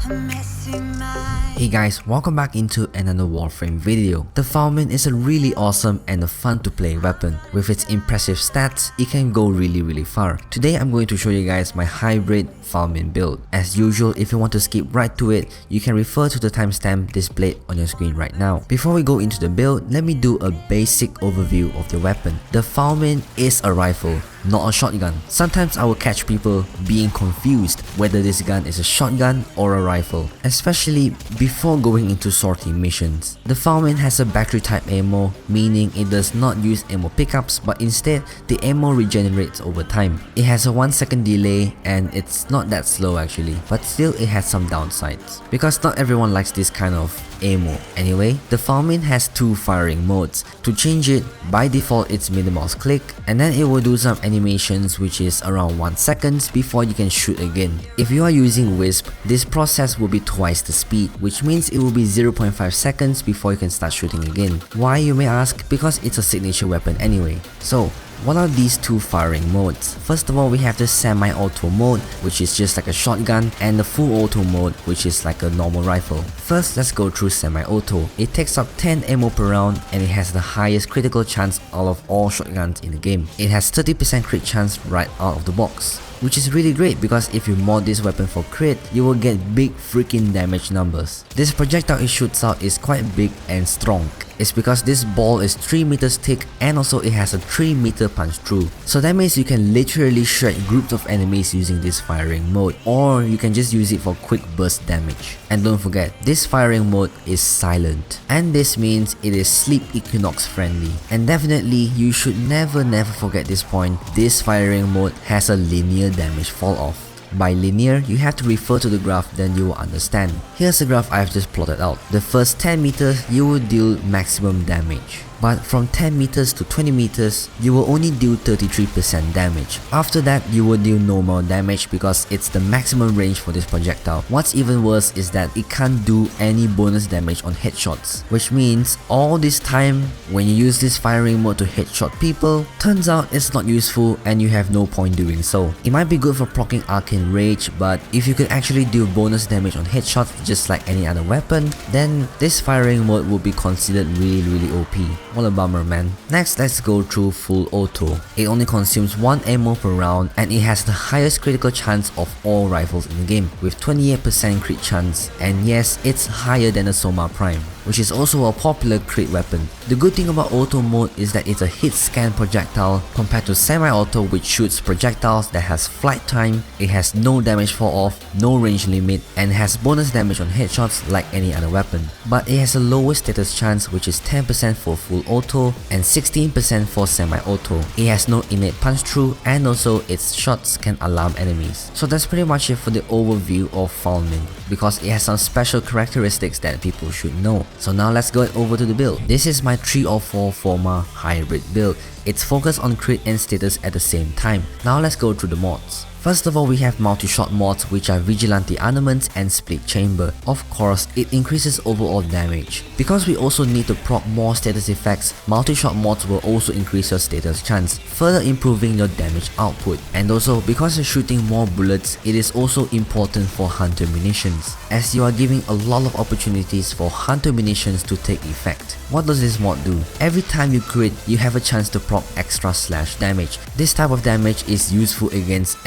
Hey guys, welcome back into another warframe video. The Fulmin is a really awesome and a fun to play weapon. With its impressive stats, it can go really far. Today I'm going to show you guys my hybrid Fulmin build. As usual, if you want to skip right to it, you can refer to the timestamp displayed on your screen right now. Before we go into the build, let me do a basic overview of the weapon. The Fulmin is a rifle, not a shotgun. Sometimes I will catch people being confused whether this gun is a shotgun or a rifle, especially before going into sortie missions. The Fulmin has a battery type ammo, meaning it does not use ammo pickups, but instead the ammo regenerates over time. It has a 1 second delay and it's not that slow actually, but still it has some downsides because not everyone likes this kind of ammo. Anyway, the Fulmin has two firing modes. To change it, by default it's mid mouse click, and then it will do some animations which is around 1 second before you can shoot again. If you are using Wisp, this process will be twice the speed, which means it will be 0.5 seconds before you can start shooting again. Why, you may ask? Because it's a signature weapon anyway. So what are these two firing modes? First of all, we have the semi-auto mode, which is just like a shotgun, and the full auto mode, which is like a normal rifle. First, let's go through semi-auto. It takes up 10 ammo per round and it has the highest critical chance out of all shotguns in the game. It has 30% crit chance right out of the box, which is really great because if you mod this weapon for crit, you will get big freaking damage numbers. This projectile it shoots out is quite big and strong. It's because this ball is 3 meters thick and also it has a 3 meter punch through. So that means you can literally shred groups of enemies using this firing mode, or you can just use it for quick burst damage. And don't forget, this firing mode is silent, and this means it is sleep equinox friendly. And definitely you should never forget this point. This firing mode has a linear damage fall off. By linear, you have to refer to the graph, then you will understand. Here's the graph I've just plotted out. The first 10 meters, you will deal maximum damage. But from 10 meters to 20 meters, you will only deal 33% damage. After that, you will deal no more damage because it's the maximum range for this projectile. What's even worse is that it can't do any bonus damage on headshots, which means all this time when you use this firing mode to headshot people, turns out it's not useful and you have no point doing so. It might be good for proccing Arcane Rage, but if you could actually deal bonus damage on headshots just like any other weapon, then this firing mode would be considered really OP. What a bummer, man. Next, let's go through full auto. It only consumes 1 ammo per round and it has the highest critical chance of all rifles in the game with 28% crit chance, and yes, it's higher than the Soma Prime, which is also a popular crit weapon. The good thing about auto mode is that it's a hit scan projectile compared to semi-auto, which shoots projectiles that has flight time, it has no damage fall off, no range limit, and has bonus damage on headshots like any other weapon. But it has a lower status chance, which is 10% for full auto and 16% for semi-auto. It has no innate punch through, and also its shots can alarm enemies. So that's pretty much it for the overview of Fulmin, because it has some special characteristics that people should know. So now let's go over to the build. This is my 3 or 4 FORMA hybrid build. It's focused on crit and status at the same time. Now let's go through the mods. First of all, we have multi-shot mods, which are Vigilante Armaments and Split Chamber. Of course, it increases overall damage. Because we also need to proc more status effects, multi-shot mods will also increase your status chance, further improving your damage output. And also, because you're shooting more bullets, it is also important for hunter munitions, as you are giving a lot of opportunities for hunter munitions to take effect. What does this mod do? Every time you crit, you have a chance to proc extra slash damage. This type of damage is useful against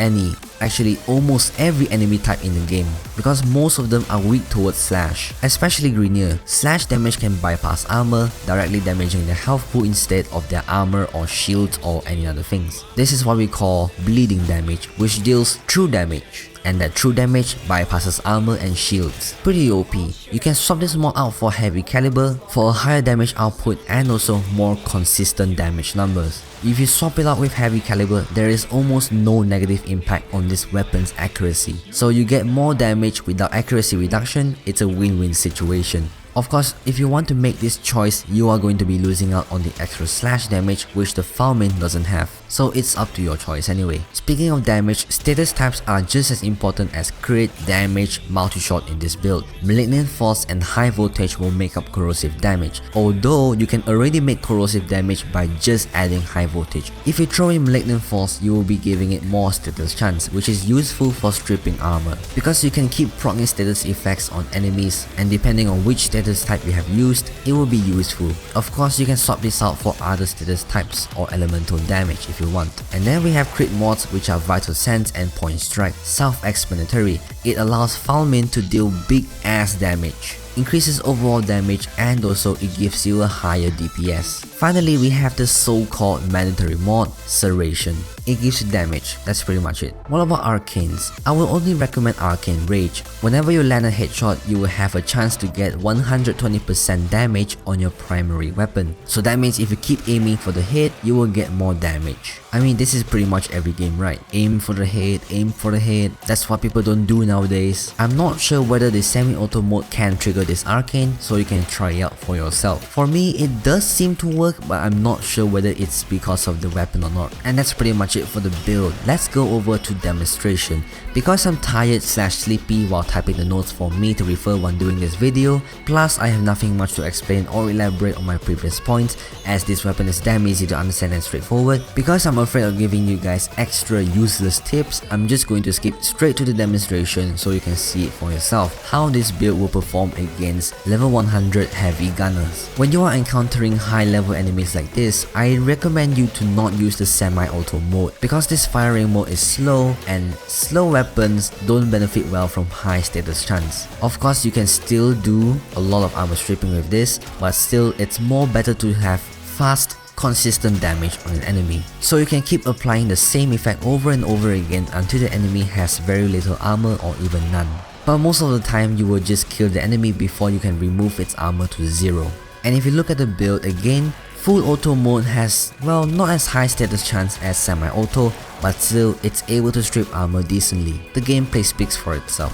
actually almost every enemy type in the game, because most of them are weak towards slash, especially Grenier. Slash damage can bypass armor, directly damaging their health pool instead of their armor or shields or any other things. This is what we call bleeding damage, which deals true damage, and that true damage bypasses armor and shields. Pretty OP. You can swap this mod out for heavy caliber for a higher damage output and also more consistent damage numbers. If you swap it out with heavy caliber, there is almost no negative impact on this weapon's accuracy. So you get more damage without accuracy reduction. It's a win-win situation. Of course, if you want to make this choice, you are going to be losing out on the extra slash damage which the Fulmin doesn't have. so it's up to your choice anyway. Speaking of damage, status types are just as important as crit, damage, multi-shot in this build. Malignant Force and High Voltage will make up corrosive damage, although you can already make corrosive damage by just adding High Voltage. If you throw in Malignant Force, you will be giving it more status chance, which is useful for stripping armor, because you can keep proccing status effects on enemies, and depending on which status type you have used, it will be useful. Of course, you can swap this out for other status types or elemental damage if you want. And then we have crit mods, which are Vital Sense and Point Strike. Self-explanatory, it allows Fulmin to deal big ass damage, increases overall damage, and also it gives you a higher DPS. Finally, we have the so-called mandatory mod, Serration. It gives you damage, that's pretty much it. What about Arcanes? I will only recommend Arcane Rage. Whenever you land a headshot, you will have a chance to get 120% damage on your primary weapon. So that means if you keep aiming for the head, you will get more damage. I mean, this is pretty much every game, right? Aim for the head, aim for the head. That's what people don't do nowadays. I'm not sure whether the semi-auto mode can trigger this arcane, so you can try it out for yourself. For me, it does seem to work, but I'm not sure whether it's because of the weapon or not. And that's pretty much it for the build. Let's go over to demonstration. Because I'm tired / sleepy while typing the notes for me to refer when doing this video, plus I have nothing much to explain or elaborate on my previous points, as this weapon is damn easy to understand and straightforward. Because I'm afraid of giving you guys extra useless tips, I'm just going to skip straight to the demonstration so you can see it for yourself how this build will perform against level 100 heavy gunners. When you are encountering high level enemies like this, I recommend you to not use the semi-auto mode, because this firing mode is slow, and slow weapons don't benefit well from high status chance. Of course, you can still do a lot of armor stripping with this, but still it's more better to have fast, consistent damage on an enemy. So you can keep applying the same effect over and over again until the enemy has very little armor or even none. But most of the time, you will just kill the enemy before you can remove its armor to 0. And if you look at the build again, Full Auto mode has, well, not as high status chance as Semi-Auto, but still it's able to strip armor decently. The gameplay speaks for itself.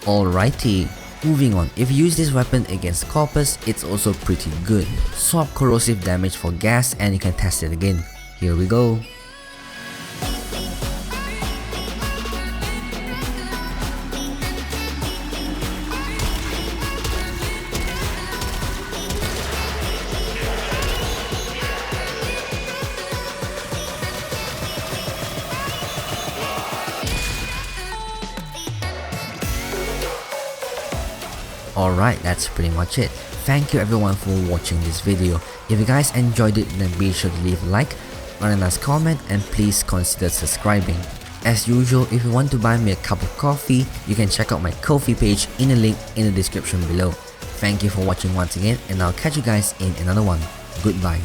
Alrighty. Moving on, if you use this weapon against Corpus, it's also pretty good. Swap corrosive damage for gas and you can test it again. Here we go. Alright, that's pretty much it. Thank you everyone for watching this video. If you guys enjoyed it, then be sure to leave a like, write a nice comment, and please consider subscribing. As usual, if you want to buy me a cup of coffee, you can check out my Ko-fi page in the link in the description below. Thank you for watching once again, and I'll catch you guys in another one. Goodbye.